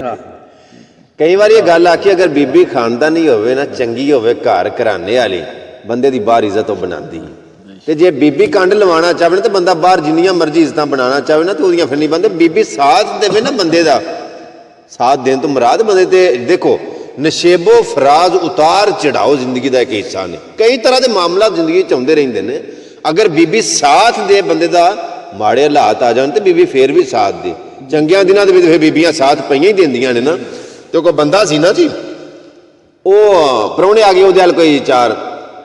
कई बार ये गल आखी अगर बीबी खानदानी होवे ना चंगी होवे घर घराने वाली बंदे दी बाहर इज्जत बनाती ते जे बीबी कंड लवाना चाहे ना तो बंदा बाहर जिन्नियां मर्जी इज्जत बनाना चाहे ना तो उहदियां फिरनी बंदे बीबी साथ देवे ना बंदे दा साथ देने तो मुराद बंदे ते देखो नशेबो फराज उतार चढ़ाओ जिंदगी का एक हिस्सा ने कई तरह के मामला जिंदगी च आउंदे रहिंदे ने अगर बीबी साथ दे बंदे दा माड़े हालात आ जान तो बीबी फिर भी साथ दे चंगियां दिनां दे विच फिर बीबियां साथ पईयां ही देंदियां ने ना तो कोई बंदा सी ना जी वो प्राहुणे आ गए उहदे अल कोई चार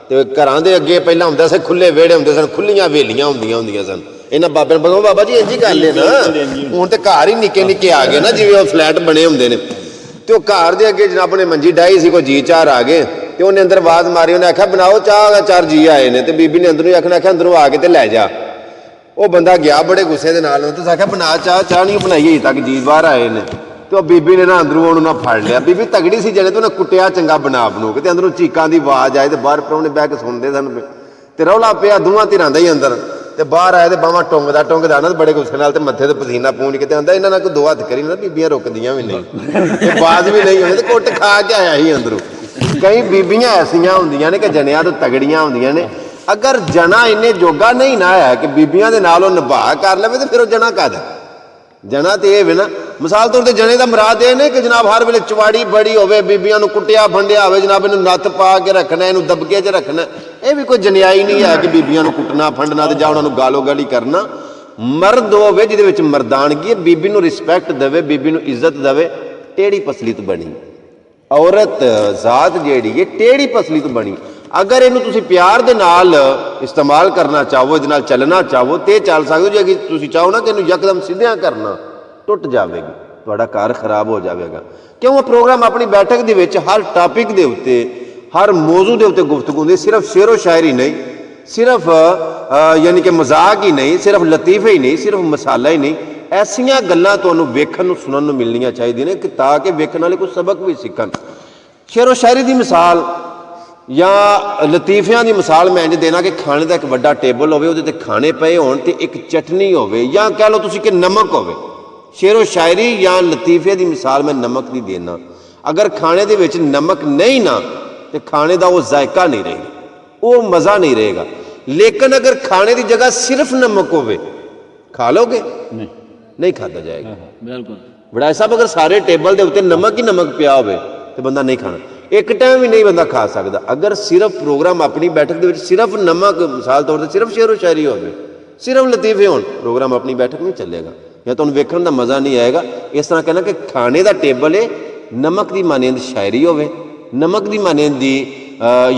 तो घरां दे अगे पहलां हुंदा सी खुले वेड़े हुंदे सन खुलियां हवेलियां हुंदियां सन इन्हां बाबे ने बाबा जी इंज ही कर ले ना हुण ते घर ही निक्के निक्के आ गए ना जिवें फ्लैट बने हुंदे ने तो घर के अगे जनाब ने मंजी डाई सी कोई जी चार आ गए तो उन्हें अंदर आवाज मारी उन्हें आख्या बनाओ चाह चार जी आए ने तो बीबी ने अंदरों आखना आख्या अंदरों आके तो लै जा वो बंदा गया बड़े गुस्से के नाल तो आख्या बना चाह चाह नहीं बनाई अजे तक जी बाहर आए ने तो बीबी ने ना अंदरों उन्होंने फड़ लिया बीबी तगड़ी सी जने तो उन्हें कुटिया चंगा बना बनू के अंदरों चीकां की आवाज आए तो बाहर प्राहुणे बह के सुनते सन तो रौला पिया दोवां धिरां दा ही अंदर तो बाहर आए तो बावां टुंगदा ना बड़े गुस्से नाल ते मत्थे ते पसीना पूंज के आंदा इन्हां नाल कोई दो हत्थ करी ना बीबियां रुकदियां भी नहीं बाज भी नहीं होनी तो कुट खा के आया ही अंदरों कई बीबियां ऐसियां हुंदियां ने कि जनियां तो तगड़ियां हुंदियां ने अगर जना इन्ने जोगा नहीं ना है कि बीबियां दे नाल निभा कर लवे तो फिर वो जना कादा जना तो यह ना मिसाल तौर पर जने का मुराद यह ने कि जनाब हर वेले चवाड़ी बड़ी होवे बीबियां नूं कुटिया फंडिया होवे जनाब इन्हूं नत्थ पा के रखना इन्हूं दबके च रखना यह भी कोई जनियाई नहीं है कि बीबियां नूं कुटना फंडना ते जां उन्हां नूं गालो गाली करना मर्द होवे जिहदे विच मर्दानगी बीबी नूं रिस्पैक्ट देवे बीबी नूं इज्जत देवे टेढ़ी पसली तो बनी औरत जात जिहड़ी है टेढ़ी पसली तो बनी अगर इनू तुसी प्यार दे नाल इस्तेमाल करना चाहो इहदे नाल चलना चाहो तो चल सकते हो जे अगर तुसी चाहो ना कि इनू यकदम सीधिया करना टुट जाएगी तुहाडा घर खराब हो जाएगा क्यों वो प्रोग्राम अपनी बैठक दे विच हर टॉपिक दे उत्ते हर मौजू दे उत्ते गुफ्तगू हुंदी सिर्फ शेरो शायरी नहीं सिर्फ यानी कि मजाक ही नहीं सिर्फ लतीफे ही नहीं सिर्फ मसाला ही नहीं ऐसियां गल्लां तुहानूं वेखण नूं सुणन नूं मिलनियां चाहिदियां ने कि ताकि वेखण वाले कुछ सबक भी सीखण शेरो शायरी दी मिसाल या लतीफियां की मिसाल मैं इंज देना कि खाने का एक वड्डा टेबल होवे उहदे ते खाने पे होण ते एक चटनी होवे या कह लो तुसीं कि नमक होवे शेरो शायरी या लतीफे की मिसाल मैं नमक की देना अगर खाने दे विच नमक नहीं ना तो खाने का वो जायका नहीं रहेगा वो मज़ा नहीं रहेगा लेकिन अगर खाने की जगह सिर्फ नमक होवे खा लोगे नहीं खाता जाएगा बिल्कुल बड़ा साहब अगर सारे टेबल के उत्ते नमक ही नमक पिया होवे तो बंदा नहीं खाना एक टाइम भी नहीं बंदा खा सकता अगर सिर्फ प्रोग्राम अपनी बैठक के सिर्फ नमक मिसाल तौर पर सिर्फ शेरो शायरी हो सिर्फ लतीफे हो प्रोग्राम अपनी बैठक नहीं चलेगा या तुहानूं वेखण दा मज़ा नहीं आएगा इस तरह कहना कि खाने का टेबल है नमक की मानेंद शायरी होवे नमक की मानेंद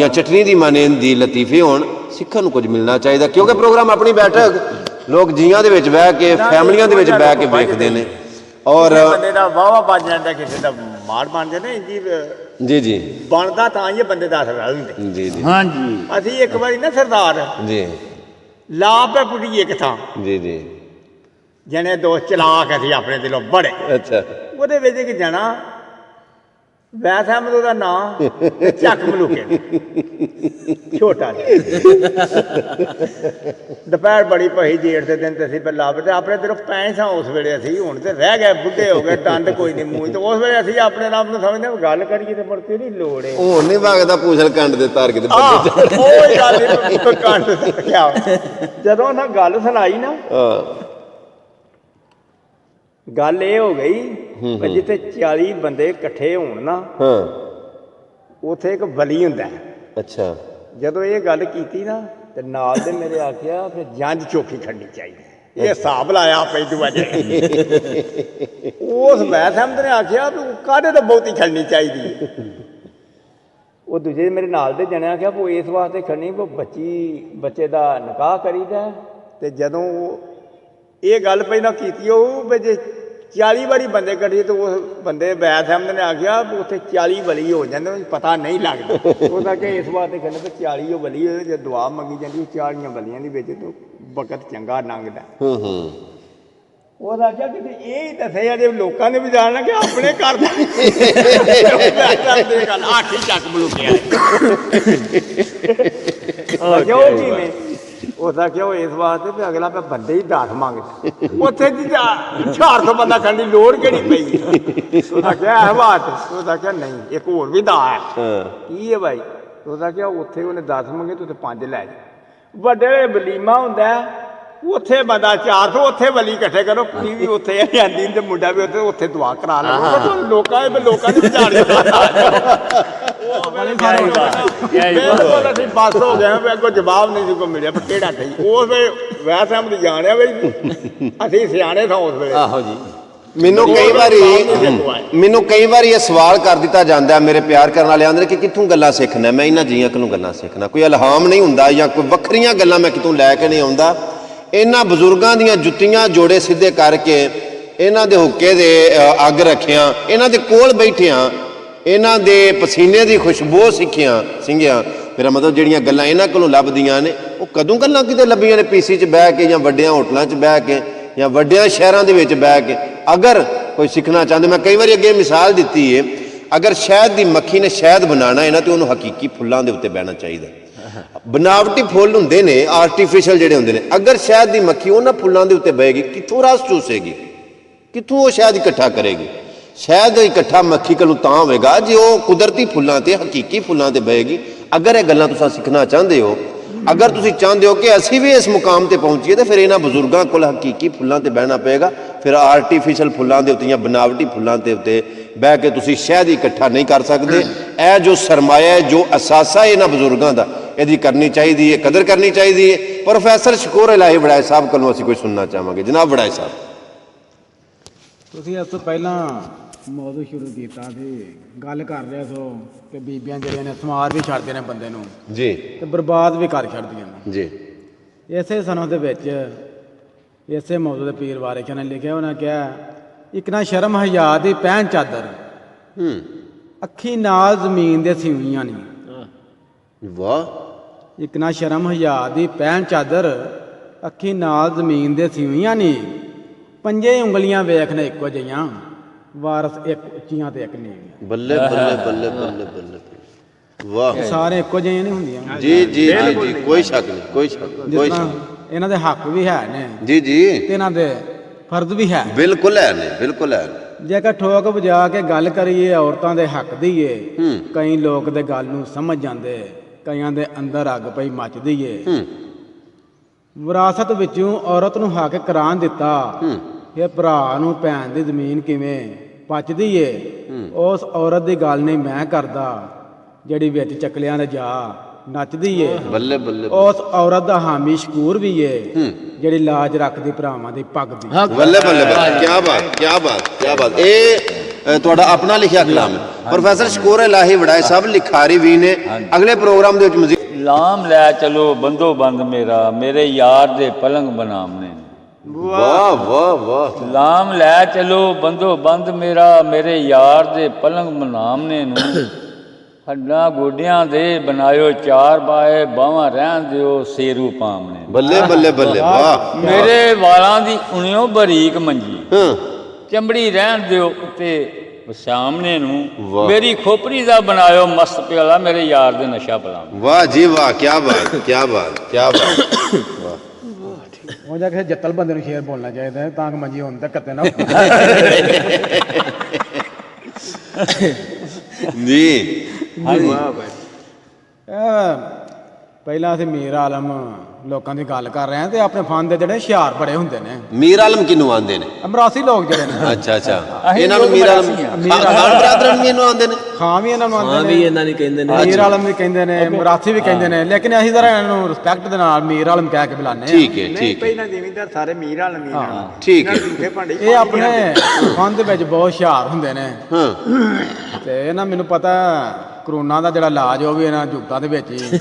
या चटनी की मानेंद लतीफे होण सिੱਖਣ ਨੂੰ कुछ मिलना चाहिए क्योंकि प्रोग्राम अपनी बैठक लोग जियां दे विच बह के फैमिलियां दे विच बह के वेखदे ने और बंदे दा वावा बज जांदा किसी दा माड़ बन जांदा जी जी बनदा तां ही बंदे दा असर हुंदे जी जी हाँ जी असीं एक बारी ना सरदार जी ला पे पुड़ी एक थां जी जी जने दोस्त चलाक असीं अपने दिलों बड़े अच्छा ਉਹਦੇ ਵਿੱਚ ਇੱਕ ਜਣਾ ਵੈਸ ਅਹਿਮਦ ਉਹਦਾ ਨਾਂ ਚੱਕ ਮਲੂਕੇ ਛੋਟਾ ਦੁਪਹਿਰ ਬੜੀ ਪਹੀ ਜੇਠ ਦੇ ਦਿਨ ਤੇ ਅਸੀਂ ਪਹਿਲਾਂ ਤੇ ਆਪਣੇ ਦਿਲੋਂ ਪੈਂਸਾਂ ਉਸ ਵੇਲੇ ਅਸੀਂ ਹੁਣ ਤੇ ਰਹਿ ਗਏ ਬੁੱਢੇ ਹੋ ਗਏ ਦੰਦ ਕੋਈ ਨਹੀਂ ਮੂੰਹ ਤੇ ਉਸ ਵੇਲੇ ਅਸੀਂ ਆਪਣੇ ਰੱਬ ਨੂੰ ਸਮਝਦੇ ਗੱਲ ਕਰੀਏ ਤੇ ਮੁੜ ਕੇ ਨਹੀਂ ਲੋੜ ਏ ਉਹ ਨਹੀਂ ਵਗਦਾ ਪੂਛਲ ਕੰਡ ਦੇ ਤਾਰ ਕੇ ਉਹ ਗੱਲ ਕੰਡ ਕਿਹਾ ਜਦੋਂ ਉਹਨਾਂ ਗੱਲ ਸੁਣਾਈ ਨਾ ਗੱਲ ਇਹ ਹੋ ਗਈ ਕਿ ਜਿੱਥੇ 40 ਬੰਦੇ ਇਕੱਠੇ ਹੋਣ ਨਾ ਉੱਥੇ ਇੱਕ ਵਲੀ ਹੁੰਦਾ ਅੱਛਾ ਜਦੋਂ ਇਹ ਗੱਲ ਕੀਤੀ ਨਾ ਤੇ ਨਾਲ ਦੇ ਮੇਰੇ ਆਖਿਆ ਫਿਰ ਜੰਜ ਚੋਖੀ ਖੜਨੀ ਚਾਹੀਦੀ ਇਹ ਹਿਸਾਬ ਲਾਇਆ ਪੈਦੂ ਅਜੇ ਉਸ ਮੈਂ ਸਮਝ ਨੇ ਆਖਿਆ ਵੀ ਕਾਹਦੇ ਤੋਂ ਬਹੁਤੀ ਖੜਨੀ ਚਾਹੀਦੀ ਉਹ ਦੂਜੇ ਮੇਰੇ ਨਾਲ ਦੇ ਜਣਿਆ ਆਖਿਆ ਉਹ ਇਸ ਵਾਸਤੇ ਖੜਨੀ ਉਹ ਬੱਚੇ ਦਾ ਨਿਕਾਹ ਕਰੀਦਾ ਤੇ ਜਦੋਂ ਇਹ ਗੱਲ ਪਹਿਲਾਂ ਕੀਤੀ ਉਹ ਵੀ ਜੇ 40 ਵਾਰੀ ਬੰਦੇ ਇਕੱਠੇ ਤਾਂ ਉਸ ਬੰਦੇ ਵੈਦ ਅਹਿਮਦ ਨੇ ਆਖਿਆ ਉੱਥੇ 40 ਵਲੀ ਹੋ ਜਾਂਦੇ ਪਤਾ ਨਹੀਂ ਲੱਗਦਾ ਉਹਦਾ ਕਿ ਇਸ ਵਾਸਤੇ ਕਹਿੰਦੇ ਵੀ 40 ਉਹ ਵਲੀ ਹੋਏ ਜੇ ਦੁਆ ਮੰਗੀ ਜਾਂਦੀ 40 ਵਲੀਆਂ ਦੇ ਵਿੱਚ ਤਾਂ ਵਕਤ ਚੰਗਾ ਲੰਘਦਾ ਉਹਦਾ ਆਖਿਆ ਕਿ ਇਹ ਦੱਸਿਆ ਜੇ ਲੋਕਾਂ ਨੇ ਵੀ ਜਾਣਨਾ ਕਿ ਆਪਣੇ ਘਰ ਦਾ ਆਖੀ ਚੱਕ ਬਲੂਕਿਆ ਕਿਉਂ ਕਿਵੇਂ ਉਹਦਾ ਕਿਹਾ ਇਸ ਵਾਸਤੇ ਵੀ ਅਗਲਾ ਪੇ ਬੰਦੇ ਹੀ ਦਾਤ ਮੰਗਦਾ ਉੱਥੇ ਜੀ 400 ਬੰਦਾ ਖੜਨ ਦੀ ਲੋੜ ਕਿਹੜੀ ਪਈ ਉਹਦਾ ਕਿਹਾ ਹੈ ਬਾਤ ਉਹਦਾ ਕਿਹਾ ਨਹੀਂ ਇੱਕ ਹੋਰ ਵੀ ਦਾ ਹੈ ਕੀ ਹੈ ਭਾਈ ਉਹਦਾ ਕਿਹਾ ਉੱਥੇ ਉਹਨੇ 10 ਮੰਗੇ ਤੂੰ ਤੇ 5 ਲੈ ਜਾ ਵੱਡੇ ਵਲੀਮਾ ਹੁੰਦਾ ਉੱਥੇ ਬੰਦਾ 400 ਉੱਥੇ ਵਲੀ ਇਕੱਠੇ ਕਰੋ ਕੁੜੀ ਵੀ ਉੱਥੇ ਜਾਂਦੀ ਤੇ ਮੁੰਡਾ ਵੀ ਉੱਥੇ ਦੁਆ ਕਰਾ ਲਓ ਲੋਕਾਂ ਦੀ ਵਿਚਾਰ ਅਸੀਂ ਬਸ ਹੋ ਗਏ ਵੀ ਅੱਗੋਂ ਜਵਾਬ ਨਹੀਂ ਸੀ ਕੋਈ ਮਿਲਿਆ ਪਰ ਕਿਹੜਾ ਸਹੀ ਉਸ ਵੇਲੇ ਵੈਸੇ ਹਮ ਜਾਣਿਆ ਵੀ ਅਸੀਂ ਸਿਆਣੇ ਸਾਂ ਉਸ ਵੇਲੇ ਆਹੋ ਜੀ ਮੈਨੂੰ ਕਈ ਵਾਰੀ ਇਹ ਸਵਾਲ ਕਰ ਦਿੱਤਾ ਜਾਂਦਾ ਮੇਰੇ ਪਿਆਰ ਕਰਨ ਵਾਲੇ ਆਂਦੇ ਕਿ ਕਿੱਥੋਂ ਗੱਲਾਂ ਸਿੱਖਣਾ ਮੈਂ ਇਹਨਾਂ ਜੀਆਂ ਕੋਲੋਂ ਗੱਲਾਂ ਸਿੱਖਣਾ ਕੋਈ ਇਲਹਾਮ ਨਹੀਂ ਹੁੰਦਾ ਜਾਂ ਕੋਈ ਵੱਖਰੀਆਂ ਗੱਲਾਂ ਮੈਂ ਕਿਤੋਂ ਲੈ ਕੇ ਨਹੀਂ ਆਉਂਦਾ ਇਹਨਾਂ ਬਜ਼ੁਰਗਾਂ ਦੀਆਂ ਜੁੱਤੀਆਂ ਜੋੜੇ ਸਿੱਧੇ ਕਰਕੇ ਇਹਨਾਂ ਦੇ ਹੁੱਕੇ ਦੇ ਅੱਗ ਰੱਖਿਆ ਇਹਨਾਂ ਦੇ ਕੋਲ ਬੈਠਿਆਂ ਇਹਨਾਂ ਦੇ ਪਸੀਨੇ ਦੀ ਖੁਸ਼ਬੂ ਸਿੰਘਿਆ ਮੇਰਾ ਮਤਲਬ ਜਿਹੜੀਆਂ ਗੱਲਾਂ ਇਹਨਾਂ ਕੋਲੋਂ ਲੱਭਦੀਆਂ ਨੇ ਉਹ ਕਦੋਂ ਗੱਲਾਂ ਕਿਤੇ ਲੱਭੀਆਂ ਨੇ ਪੀਸੀ 'ਚ ਬਹਿ ਕੇ ਜਾਂ ਵੱਡਿਆਂ ਹੋਟਲਾਂ 'ਚ ਬਹਿ ਕੇ ਜਾਂ ਵੱਡਿਆਂ ਸ਼ਹਿਰਾਂ ਦੇ ਵਿੱਚ ਬਹਿ ਕੇ ਅਗਰ ਕੋਈ ਸਿੱਖਣਾ ਚਾਹੁੰਦੇ ਮੈਂ ਕਈ ਵਾਰੀ ਅੱਗੇ ਮਿਸਾਲ ਦਿੱਤੀ ਹੈ ਅਗਰ ਸ਼ਹਿਦ ਦੀ ਮੱਖੀ ਨੇ ਸ਼ਹਿਦ ਬਣਾਉਣਾ ਹੈ ਨਾ ਤੇ ਉਹਨੂੰ ਹਕੀਕੀ ਫੁੱਲਾਂ ਦੇ ਉੱਤੇ ਬਹਿਣਾ ਚਾਹੀਦਾ ਬਣਾਵਟੀ ਫੁੱਲ ਹੁੰਦੇ ਨੇ ਆਰਟੀਫੀਸ਼ੀਅਲ ਜਿਹੜੇ ਹੁੰਦੇ ਨੇ ਅਗਰ ਸ਼ਹਿਦ ਦੀ ਮੱਖੀ ਉਹਨਾਂ ਫੁੱਲਾਂ ਦੇ ਉੱਤੇ ਬਹੇਗੀ ਕਿੱਥੋਂ ਰਸ ਚੂਸੇਗੀ ਕਿੱਥੋਂ ਉਹ ਸ਼ਹਿਦ ਇਕੱਠਾ ਕਰੇਗੀ ਸ਼ਹਿਦ ਇਕੱਠਾ ਮੱਖੀ ਕੋਲੋਂ ਤਾਂ ਹੋਵੇਗਾ ਜੇ ਉਹ ਕੁਦਰਤੀ ਫੁੱਲਾਂ ਤੇ ਹਕੀਕੀ ਫੁੱਲਾਂ ਤੇ ਬਹੇਗੀ ਅਗਰ ਇਹ ਗੱਲਾਂ ਤੁਸੀਂ ਸਿੱਖਣਾ ਚਾਹੁੰਦੇ ਹੋ ਅਗਰ ਤੁਸੀਂ ਚਾਹੁੰਦੇ ਹੋ ਕਿ ਅਸੀਂ ਵੀ ਇਸ ਮੁਕਾਮ ਤੇ ਪਹੁੰਚੀਏ ਤਾਂ ਫਿਰ ਇਹਨਾਂ ਬਜ਼ੁਰਗਾਂ ਕੋਲ ਹਕੀਕੀ ਫੁੱਲਾਂ ਤੇ ਬਹਿਣਾ ਪਏਗਾ ਫਿਰ ਆਰਟੀਫੀਸ਼ੀਅਲ ਫੁੱਲਾਂ ਦੇ ਉੱਤੇ ਜਾਂ ਬਣਾਵਟੀ ਫੁੱਲਾਂ ਦੇ ਉੱਤੇ ਬਹਿ ਕੇ ਤੁਸੀਂ ਸ਼ਹਿਦ ਇਕੱਠਾ ਨਹੀਂ ਕਰ ਸਕਦੇ ਇਹ ਜੋ ਸਰਮਾਇਆ ਹੈ ਜੋ ਅਸਾਸਾ ਹੈ ਇਹਨਾਂ ਬਜ਼ੁਰਗਾਂ ਦਾ ਇਹਦੀ ਕਰਨੀ ਚਾਹੀਦੀ ਹੈ ਕਦਰ ਕਰਨੀ ਚਾਹੀਦੀ ਹੈ ਪ੍ਰੋਫੈਸਰ ਸ਼ਕੂਰ ਇਲਾਹੀ ਵੜਾਏ ਸਾਹਿਬ ਕੋਲੋਂ ਅਸੀਂ ਕੋਈ ਸੁਣਨਾ ਚਾਹਾਂਗੇ ਜਨਾਬ ਵੜਾਏ ਸਾਹਿਬ ਤੁਸੀਂ ਇਸ ਤੋਂ ਪਹਿਲਾਂ ਮੌਜੂ ਸ਼ੁਰੂ ਕੀਤਾ ਸੀ ਗੱਲ ਕਰ ਰਿਹਾ ਸੋ ਕਿ ਬੀਬੀਆਂ ਜਿਹੜੀਆਂ ਨੇ ਸਮਾਰ ਵੀ ਛੱਡਦੇ ਨੇ ਬੰਦੇ ਨੂੰ ਜੀ ਤੇ ਬਰਬਾਦ ਵੀ ਕਰ ਛੱਡਦੀਆਂ ਨੇ ਜੀ ਇਸੇ ਸਨੋਂ ਦੇ ਵਿੱਚ ਇਸੇ ਮੌਜੂ ਦੇ ਪੀਰ ਵਾਰਿਕ ਨੇ ਲਿਖਿਆ ਉਹਨਾਂ ਕਿਹਾ ਇੱਕ ਨਾ ਸ਼ਰਮ ਹਯਾ ਦੀ ਪਹਿਨ ਚਾਦਰ ਅੱਖੀ ਨਾਲ ਜ਼ਮੀਨ ਦੇ ਸਿਉਈਆਂ ਨਹੀਂ ਵਾਹ ਇੱਕ ਨਾ ਸ਼ਰਮ ਹਯਾ ਦੀ ਪਹਿਨ ਚਾਦਰ ਅੱਖੀ ਨਾਲ ਜ਼ਮੀਨ ਦੇ ਸਿਉਈਆਂ ਨਹੀਂ ਪੰਜੇ ਉਂਗਲੀਆਂ ਵੇਖਣੇ ਇੱਕੋ ਜਿਹੀਆਂ ਵਾਰਸ ਇੱਕ ਉੱਚੀਆਂ ਤੇ ਇੱਕ ਨੀਵੀਆਂ ਬੱਲੇ ਬੱਲੇ ਬੱਲੇ ਬੱਲੇ ਬੱਲੇ ਵਾਹ ਸਾਰੇ ਇੱਕੋ ਜਿਹੀਆਂ ਨਹੀਂ ਹੁੰਦੀਆਂ ਜੀ ਜੀ ਜੀ ਜੀ ਕੋਈ ਸ਼ੱਕ ਨਹੀਂ ਕੋਈ ਸ਼ੱਕ ਜਿਸ ਕੋਈ ਤਰ੍ਹਾਂ ਸ਼ੱਕ ਇਹਨਾਂ ਦੇ ਹੱਕ ਵੀ ਹੈ ਨੇ ਜੀ ਜੀ ਤੇ ਇਹਨਾਂ ਦੇ ਫਰਜ਼ ਵੀ ਹੈ ਬਿਲਕੁਲ ਹੈ ਨੇ ਬਿਲਕੁਲ ਹੈ ਜੇਕਰ ਠੋਕ ਵਜਾ ਕੇ ਗੱਲ ਕਰੀਏ ਔਰਤਾਂ ਦੇ ਹੱਕ ਦੀ ਏ ਕਈ ਲੋਕ ਦੇ ਗੱਲ ਨੂੰ ਸਮਝ ਜਾਂਦੇ ਕਈਆਂ ਦੇ ਅੰਦਰ ਅੱਗ ਪਈ ਮੱਚਦੀ ਏ ਵਿਰਾਸਤ ਵਿੱਚੋਂ ਔਰਤ ਨੂੰ ਹੱਕ ਕਰਾਨ ਦਿੱਤਾ ਇਹ ਭਰਾ ਨੂੰ ਭੈਣ ਦੀ ਜ਼ਮੀਨ ਕਿਵੇਂ ਪਚਦੀ ਏ ਉਸ ਔਰਤ ਦੀ ਗੱਲ ਨਹੀਂ ਮੈਂ ਕਰਦਾ ਜਿਹੜੀ ਵਿੱਚ ਚੱਕਲਿਆਂ ਦੇ ਜਾ ਨੱਚਦੀ ਏ ਬੱਲੇ ਬੱਲੇ ਉਸ ਔਰਤ ਦਾ ਹਾਮੀ ਸ਼ਕੂਰ ਵੀ ਏ ਜਿਹੜੀ ਲਾਜ ਰੱਖਦੀ ਭਰਾਵਾਂ ਦੀ ਪੱਗ ਦੀ ਬੱਲੇ ਬੱਲੇ ਬੱਲੇ ਕੀ ਬਾਤ ਕੀ ਬਾਤ ਕੀ ਬਾਤ ਇਹ ਤੁਹਾਡਾ ਆਪਣਾ ਲਿਖਿਆ ਕਲਾਮ ਹੈ ਪ੍ਰੋਫੈਸਰ ਸ਼ਕੂਰ ਇਲਾਹੀ ਵੜਾਏ ਸਾਹਿਬ ਲਿਖਾਰੀ ਵੀ ਨੇ ਅਗਲੇ ਪ੍ਰੋਗਰਾਮ ਦੇ ਵਿੱਚ ਮਜ਼ੀਦ ਲਾਮ ਲੈ ਚਲੋ ਬੰਦੋ ਬੰਦ ਮੇਰਾ ਮੇਰੇ ਯਾਰ ਦੇ ਪਲੰਗ ਬਨਾਮਨੇ ਵਾਹ ਵਾਹ ਵਾਹ ਲਾਮ ਲੈ ਚਲੋ ਬੰਦੋ ਬੰਦ ਮੇਰਾ ਮੇਰੇ ਯਾਰ ਦੇ ਪਲੰਗ ਬਨਾਮਨੇ ਨੂੰ ਹੱਡਾਂ ਗੋਡਿਆਂ ਦੇ ਬਣਾਇਓ ਚਾਰ ਬਾਏ ਬਾਹਾਂ ਰਹਿਣ ਦਿਓ ਸੇਰੂ ਪਾਮਨੇ ਬੱਲੇ ਬੱਲੇ ਬੱਲੇ ਵਾਹ ਮੇਰੇ ਵਾਲਾਂ ਦੀ ਉਣਿਓ ਬਰੀਕ ਮੰਜੀ ਚਮੜੀ ਰਹਿਣ ਦਿਓ ਉੱਤੇ ਸਾਹਮਣੇ ਨੂੰ ਮੇਰੀ ਖੋਪਰੀ ਦਾ ਬਣਾਇਓ ਮਸਤ ਪਿਆਲਾ ਮੇਰੇ ਯਾਰ ਦੇ ਨਸ਼ਾ ਪਲਾ ਵਾਹ ਜੀ ਵਾਹ ਕੀ ਬਾਤ ਕੀ ਬਾਤ ਕੀ ਬਾਤ ਵਾਹ ਉਹ ਜਾ ਕੇ ਜੱਤਲ ਬੰਦੇ ਨੂੰ ਸ਼ੇਰ ਬੋਲਣਾ ਚਾਹੀਦਾ ਹੈ ਤਾਂ ਕਿ ਮੰਜੀ ਹੁਣ ਤੱਕ ਕੱਤੇ ਨਾ ਜੀ ਵਾਹ ਭਾਈ ਪਹਿਲਾਂ ਅਸੀਂ ਮੀਰ ਆਲਮ ਲੋਕਾਂ ਦੀ ਗੱਲ ਕਰ ਰਹੇ ਹਾਂ ਤੇ ਆਪਣੇ ਫਨ ਦੇ ਜਿਹੜੇ ਹੁਸ਼ਿਆਰ ਬੜੇ ਹੁੰਦੇ ਨੇ ਮੀਰ ਆਲਮ ਕਿਨੂੰ ਆਂਦੇ ਨੇ ਅਮਰਾਸੀ ਲੋਕ ਜਿਹੜੇ ਨੇ ਅੱਛਾ ਅੱਛਾ ਇਹਨਾਂ ਨੂੰ ਮੀਰ ਆਲਮ ਖਾਨ ਬਰਾਦਰਨ ਵੀ ਇਹਨੂੰ ਆਂਦੇ ਨੇ ਖਾਂ ਵੀ ਇਹਨਾਂ ਨੂੰ ਆਉਂਦੇ ਨੇ ਵੀ ਇਹਨਾਂ ਨੇ ਕਹਿੰਦੇ ਨੇ ਮੀਰ ਆਲਮ ਵੀ ਕਹਿੰਦੇ ਨੇ ਮਰਾਸੀ ਵੀ ਕਹਿੰਦੇ ਨੇ ਲੇਕਿਨ ਅਸੀਂ ਜ਼ਰਾ ਇਹਨਾਂ ਨੂੰ ਰਿਸਪੈਕਟ ਦੇ ਨਾਲ ਮੀਰ ਆਲਮ ਕਹਿ ਕੇ ਬੁਲਾਉਂਦੇ ਹਾਂ ਠੀਕ ਹੈ ਨਹੀਂ ਠੀਕ ਹੈ ਪਹਿਲਾਂ ਜ਼ਿਮੀਂਦਾਰ ਸਾਰੇ ਮੀਰ ਵਾਲ ਮੀਰ ਵਾਲ ਠੀਕ ਹੈ ਝੂਠੇ ਭਾਂਡੇ ਇਹ ਆਪਣੇ ਫਨ ਦੇ ਵਿੱਚ ਬਹੁਤ ਹੁਸ਼ਿਆਰ ਹੁੰਦੇ ਨੇ ਹਾਂ ਤੇ ਇਹਨਾਂ ਮੈਨੂੰ ਪਤਾ ਕਰੋਨਾ ਦਾ ਜਿਹੜਾ ਇਲਾਜ ਉਹ ਵੀ ਇਹਨਾਂ ਜੁਗਤਾਂ ਦੇ ਵਿੱਚ ਹੀ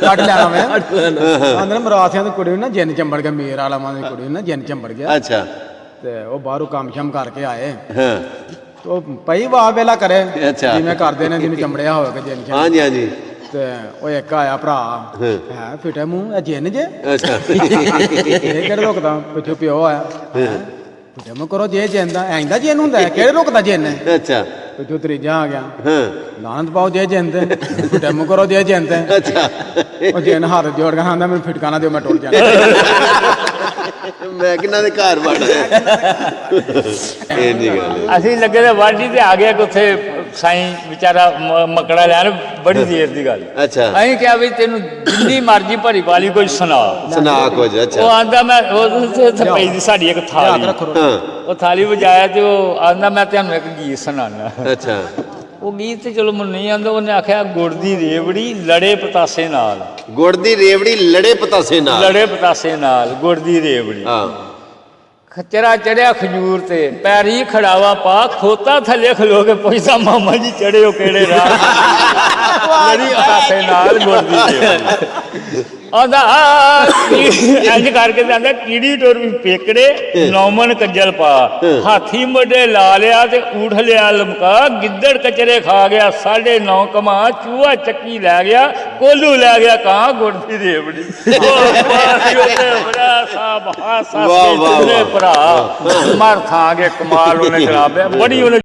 ਕੱਢ ਲੈਣਾ ਮੈਂ ਆਂਦੇ ਨੇ ਮਰਾਸੀਆਂ ਦੀ ਕੁੜੀ ਨੂੰ ਨਾ ਜਿੰਨ ਚੰਬੜ ਗਿਆ ਮੀਰ ਆਲਮਾਂ ਦੀ ਕੁੜੀ ਨੂੰ ਨਾ ਜਿੰਨ ਚੰਬੜ ਗਿਆ ਅੱਛਾ ਤੇ ਉਹ ਬਾਹਰੋਂ ਕੰਮ ਸ਼ਮ ਕਰਕੇ ਆਏ ਹਾਂ ਤੋ ਪਈ ਵਾਹ ਵੇਲਾ ਕਰੇ ਅੱਛਾ। ਜਿਵੇਂ ਕਰਦੇ ਨੇ ਜਿਹਨੂੰ ਚੰਬੜਿਆ ਹੋਵੇਗਾ ਜਿੰਨ ਚੰਬੜ ਹਾਂਜੀ ਹਾਂਜੀ ਤੇ ਉਹ ਇੱਕ ਆਇਆ ਭਰਾ ਹੈ ਫਿਟੇ ਮੂੰਹ ਇਹ ਜਿੰਨ ਜੇ ਅੱਛਾ ਇਹ ਕਿਹੜੇ ਰੁਕਦਾ ਪਿੱਛੋਂ ਪਿਓ ਆਇਆ ਫਿਟੇ ਮੂੰਹ ਕਰੋ ਜੇ ਜਿੰਦਾ ਐਂਦਾ ਜਿੰਨ ਹੁੰਦਾ ਹੈ, ਕਿਹੜੇ ਰੁਕਦਾ ਜਿੰਨ ਅੱਛਾ ਤੇ ਜੋ ਤੀਜਾ ਆ ਗਿਆ ਹਾਂ ਲਾਨਤ ਪਾਓ ਜੇ ਜਿੰਦ ਟੈਮੂ ਕਰੋ ਜੇ ਜਿੰਦ ਅੱਛਾ ਉਹ ਜਿੰਨ ਹੱਥ ਜੋੜ ਕੇ ਆਂਦਾ ਮੈਨੂੰ ਫਿਟਕਾਣਾ ਦਿਓ ਮੈਂ ਟੁੱਟ ਜਾਣਾ ਮੈਂ ਕਿਹਨਾਂ ਦੇ ਘਰ ਵੜਦਾ ਇਹ ਨਹੀਂ ਗੱਲ ਅਸੀਂ ਲੱਗੇ ਤੇ ਵਾਢੀ ਤੇ ਆ ਗਿਆ ਕਿ ਉੱਥੇ ਸਾਈਂ ਵਿਚਾਰਾ ਮਕੜਾ ਲੈਣ ਬੜੀ ਦੇਰ ਦੀ ਗੱਲ ਅੱਛਾ ਅਸੀਂ ਕਿਹਾ ਵੀ ਤੈਨੂੰ ਜਿੰਨੀ ਮਰਜ਼ੀ ਭਰੀ ਵਾਲੀ ਕੋਈ ਸੁਣਾ ਸੁਣਾ ਕੁਝ ਉਹ ਅੱਛਾ ਆਂਦਾ ਮੈਂ ਉਹ ਪਈ ਦੀ ਸਾਡੀ ਇੱਕ ਥਾਲੀ ਹਾਂ ਉਹ ਥਾਲੀ ਵਜਾਇਆ ਤੇ ਉਹ ਆਂਦਾ ਮੈਂ ਤੁਹਾਨੂੰ ਇੱਕ ਗੀਤ ਸੁਣਾਉਣਾ ਅੱਛਾ ਉਹ ਗੀਤ ਤੇ ਚਲੋ ਮੈਨੂੰ ਨਹੀਂ ਆਂਦਾ ਉਹਨੇ ਆਖਿਆ ਗੁੜ ਦੀ ਰੇਵੜੀ ਲੜੇ ਪਤਾਸੇ ਨਾਲ ਗੁੜ ਦੀ ਰੇਵੜੀ ਲੜੇ ਪਤਾਸੇ ਨਾਲ ਲੜੇ ਪਤਾਸੇ ਨਾਲ ਗੁੜ ਦੀ ਰੇਵੜੀ ਹਾਂ ਖਚਰਾ ਚੜਿਆ ਖਜੂਰ ਤੇ ਪੈਰੀ ਖੜਾਵਾ ਪਾ ਖੋਤਾ ਥੱਲੇ ਖਲੋ ਕੇ ਪੁੱਛਦਾ ਮਾਮਾ ਜੀ ਚੜੇ ਹੋ ਕਿਹੜੇ ਰਾਹ ਲੜੀ ਪਤਾਸੇ ਨਾਲ ਗੁੜ ਦੀ ਰੇਵੜੀ ਆਂਦਾ ਇੰਜ ਕਰਕੇ ਆਂਦਾ ਕੀੜੀ ਟੁਰ ਵੀ ਪੇਕੜੇ ਨੌਮਨ ਕੱਜਲ ਪਾ ਹਾਥੀ ਮੋਢੇ ਲਾ ਲਿਆ ਤੇ ਊਠ ਲਿਆ ਲਮਕਾ ਗਿੱਦੜ ਕਚਰੇ ਖਾ ਗਿਆ 9.5 ਕਮਾ ਚੂਹਾ ਚੱਕੀ ਲੈ ਗਿਆ ਕੋਲੂ ਲੈ ਗਿਆ ਕਾਂ ਗੁੜ ਦੀ ਰੇਵੜੀ ਬੜਾ ਸਾਹਿਬ ਹਾਸਾ ਵਾਹ, ਵਾਹ, ਭਰਾ ਮਰ ਥਾਂਗੇ ਕਮਾਲ ਉਹਨੇ ਜਨਾਬਿਆ ਬੜੀ ਉਹਨੇ